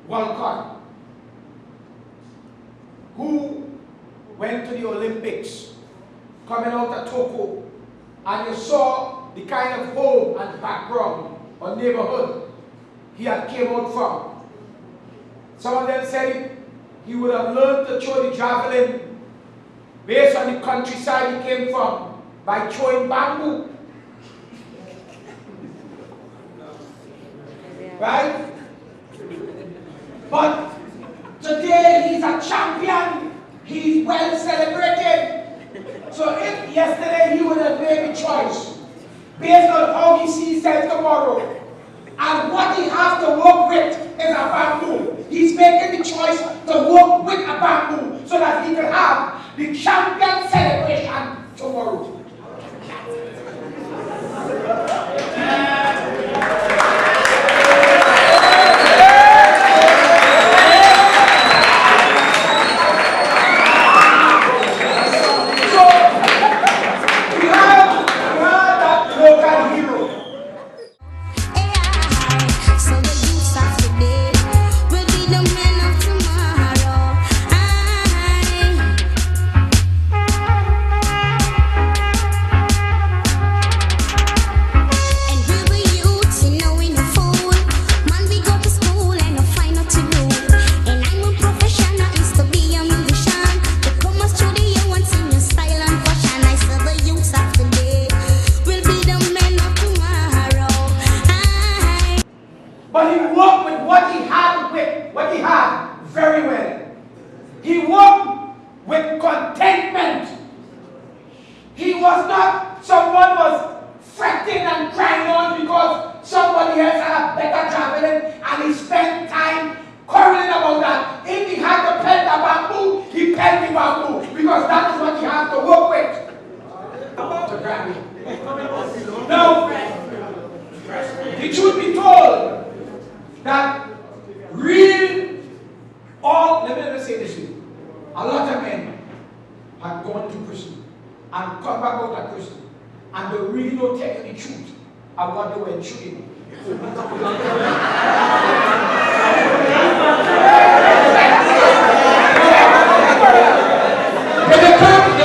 Walcott, who went to the Olympics, coming out of Tokyo, and you saw the kind of home and background or neighborhood he had came out from. Some of them said he would have learned to throw the javelin based on the countryside he came from by throwing bamboo. Right? But today he's a champion. He's well celebrated. So if yesterday he would have made a choice based on how he sees himself tomorrow, and what he has to work with is a bamboo, he's making the choice to work with a bamboo so that he can have the champion celebration tomorrow. But he worked with what he had very well. He worked with contentment. He was not someone was fretting and crying on because somebody else had a better javelin, and he spent time quarreling about that. If he had to pelt the bamboo, he pelt the bamboo because that is what he had to work with. Now, the truth be told, that let me say this to you. A lot of men have gone to prison and come back out of prison, and they really don't tell you the truth of what they were through. They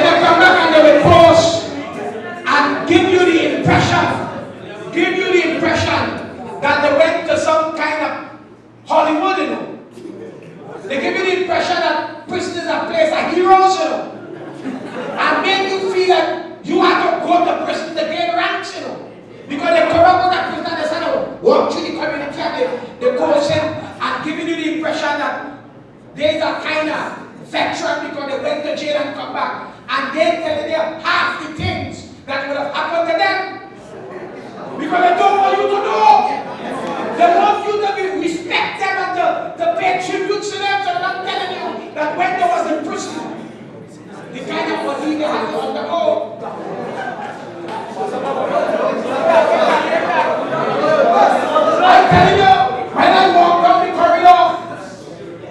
will come back and they will pause and give you the impression that they went to some kind of Hollywood, you know. They give you the impression that prison is a place of heroes, you know. And make you feel that you have to go to prison to gain ranks, you know. Because they come up with that prison and they say, walk through the community and they coach them and giving you the impression that they're a kind of veteran because they went to jail and come back. And they tell you half the things that would have happened to them. Because they don't want you to know. They want you to respect them and to pay tribute to them. So I'm telling you that when they was in prison, the kind of what they had to undergo. I'm telling you, when I walk down the corridor,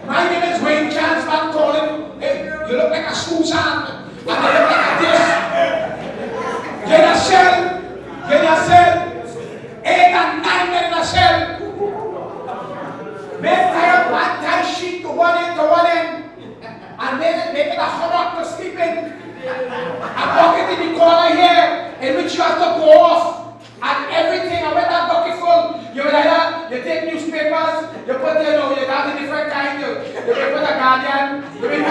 my name is Wayne Chance, man calling, hey, you look like a Susan, and I look like this. Get a cell, 8 and 9 men in a cell. Make tie one tie sheet to one end, and make it a hammock to sleep in. A bucket in the corner here, in which you have to go off, and everything. And when that bucket full, you take newspapers, you put you have the different kind. You put a Guardian, you make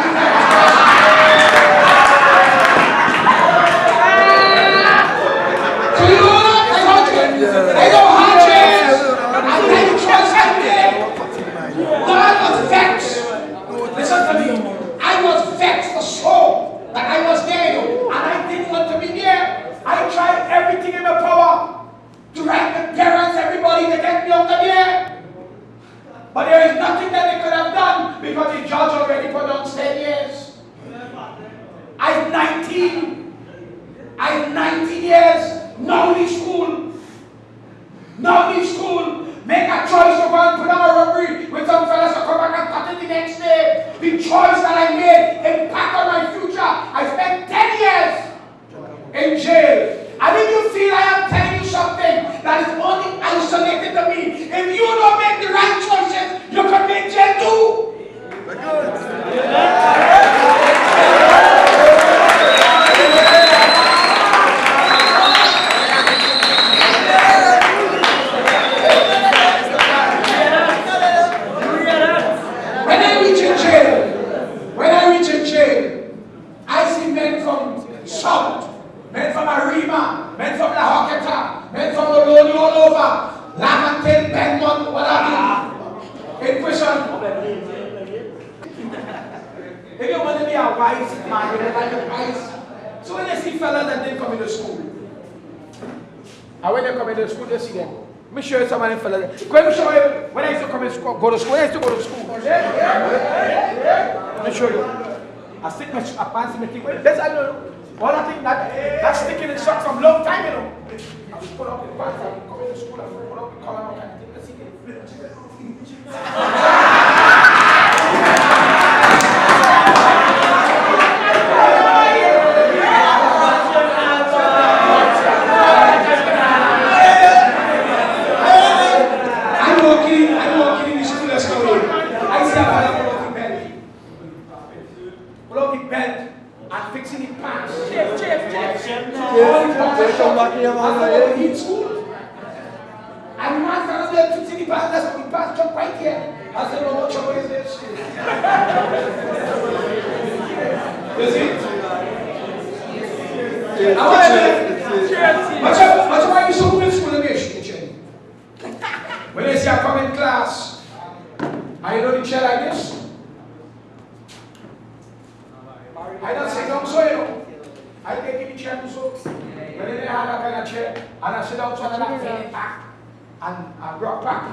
so you know what? I don't have chairs. I made a choice I made. I was vexed. Listen to me. I was vexed for so that I was there, and I didn't want to be there. I tried everything in my power to write my parents, everybody, to get me out of there. But there is nothing that they could have done because the judge already pronounced 10 years. I'm 19. I'm 19 years. Now leave school. Make a choice to go and put on a robbery with some fellas to come back and cut it the next day. The choice that I made impact on my future. I spent 10 years in jail. And if you feel I am telling you something that is only isolated to me, if you don't make the right choices, you can make jail If you want to be a wise man, you like a wise. So when they see fellas that didn't come into school, and when they come into school, they see them. Let me show you some of them fellas. Let me show you when I used to come in school, go to school. When I used to go to school. Let me show you. I stick my pants in my thing. That's I know. All I think that's sticking in socks from long time, you know. I just put up the pants and come into school and put up the collar and kind of thing. Let's see it. When they say I come in class, I know the chair like this. I don't sit down so, you know. I take the chair so. When they have that kind of chair, and I sit down so I can feel it back and rock back.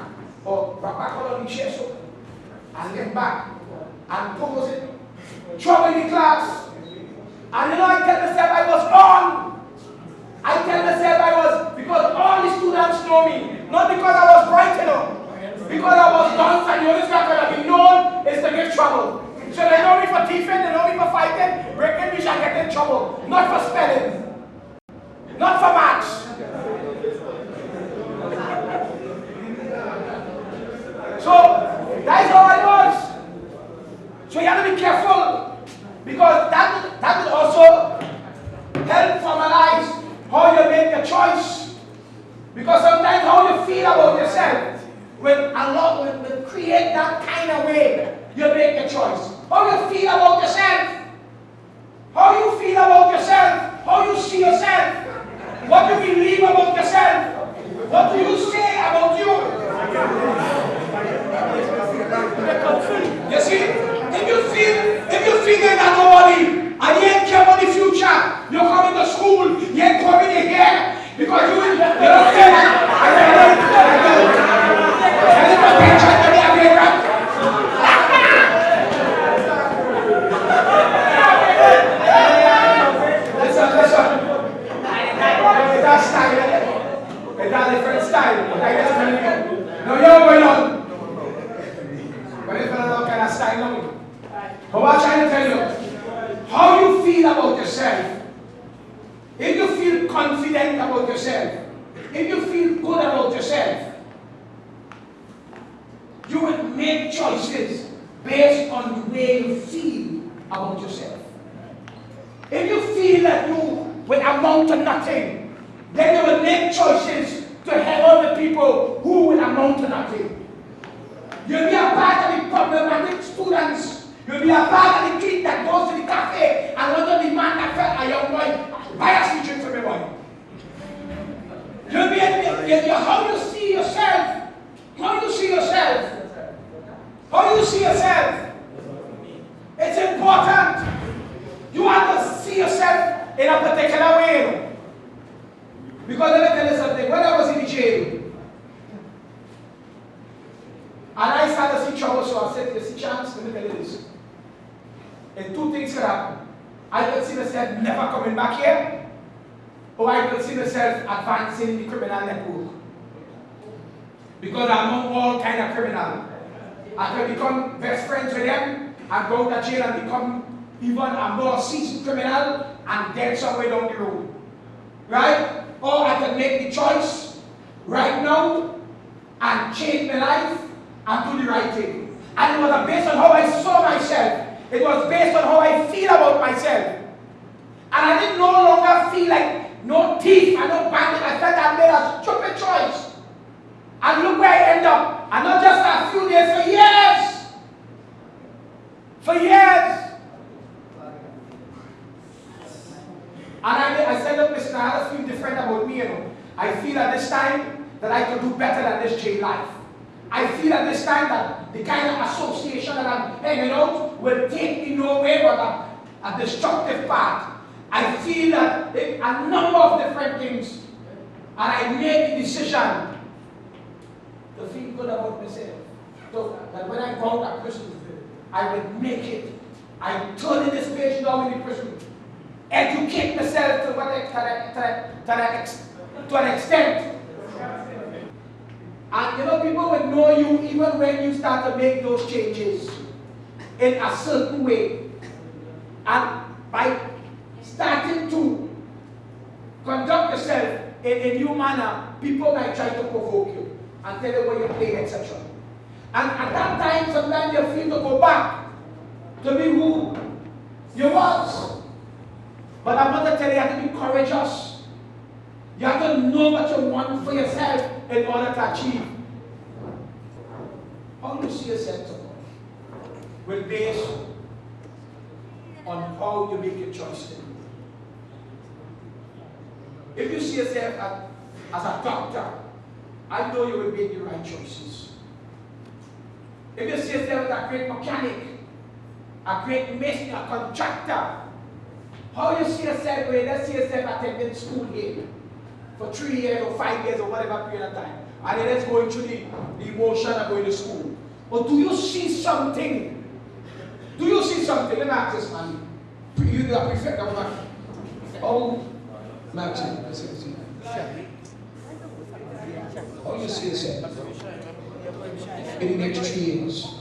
Or rock back on the chair so. And then back. And pose it. Trouble in the class. And you know, I tell myself I was on. I tell myself I was, because all the students know me. Not because I was bright enough. Because I was dunce and the only thing I could have been known is to give trouble. So they know me for thieving, they know me for fighting, breaking me and getting in trouble. Not for spelling. Not for maths. So, that's how I was. So you have to be careful. Because that will also help formalize how you make your choice. Because sometimes how you feel about yourself will create that kind of way you make your choice. How you feel about yourself. How you feel about yourself. How you see yourself. What you believe about yourself. What do you say about you? You see, if you feel that nobody and you ain't care about the future, you're coming to school, you ain't coming in here because you don't say that. Listen. It's style. It's a different style. I just tell you. No, you're going on. But it's not kind of style now. But what I'm trying to tell you, how you feel about yourself, if you feel confident about yourself, if you feel good about yourself, you will make choices based on the way you feel about yourself. If you feel that you will amount to nothing, then you will make choices to help other people who will amount to nothing. You'll be a part of the problematic students. You'll be a part of the kid that goes to the cafe and want to demand that a young boy buy a sweet drink for me, boy. You'll be how you see yourself. How you see yourself. How you see yourself. It's important. You have to see yourself in a particular way. Because let me tell you something. When I was in the jail, and I started to see trouble, so I said, there's a chance, let me tell you this. And two things could happen. I could see myself never coming back here, or I could see myself advancing in the criminal network. Because I'm not all kind of criminal. I could become best friends with them, and go to jail and become even a more seasoned criminal, and then somewhere down the road. Right? Or I could make the choice right now, and change my life, and do the right thing. And it was based on how I saw myself. It was based on how I feel about myself. And I didn't no longer feel like no thief and no bandit. I felt I made a stupid choice. And look where I end up. And not just a few days, for years. For years. And I said, look, listen, I had to feel different about me, you know. I feel at this time that I could do better than this jail life. I feel at this time that the kind of association that I'm hanging out will take me nowhere but a destructive path. I feel that a number of different things, and I made the decision to feel good about myself. So that when I go out of prison, I would make it. I turn in this page now in the prison. Educate myself to an extent. And you know, people will know you even when you start to make those changes in a certain way. And by starting to conduct yourself in a new manner, people might try to provoke you and tell you what you're playing, etc. And at that time, sometimes you feel to go back to be who you was. But I want to tell you, you have to be courageous. You have to know what you want for yourself in order to achieve. How you see yourself tomorrow will be based on how you make your choices. If you see yourself as a doctor, I know you will make the right choices. If you see yourself as a great mechanic, a great mason, a contractor, how you see yourself when you see yourself attending school here for 3 years or 5 years or whatever period of time, and then it's going through the emotion of going to school. But do you see something? Do you see something? Let me ask this man. You are prefect of man. Oh, Maxine, how you see yourself in the next 3 years?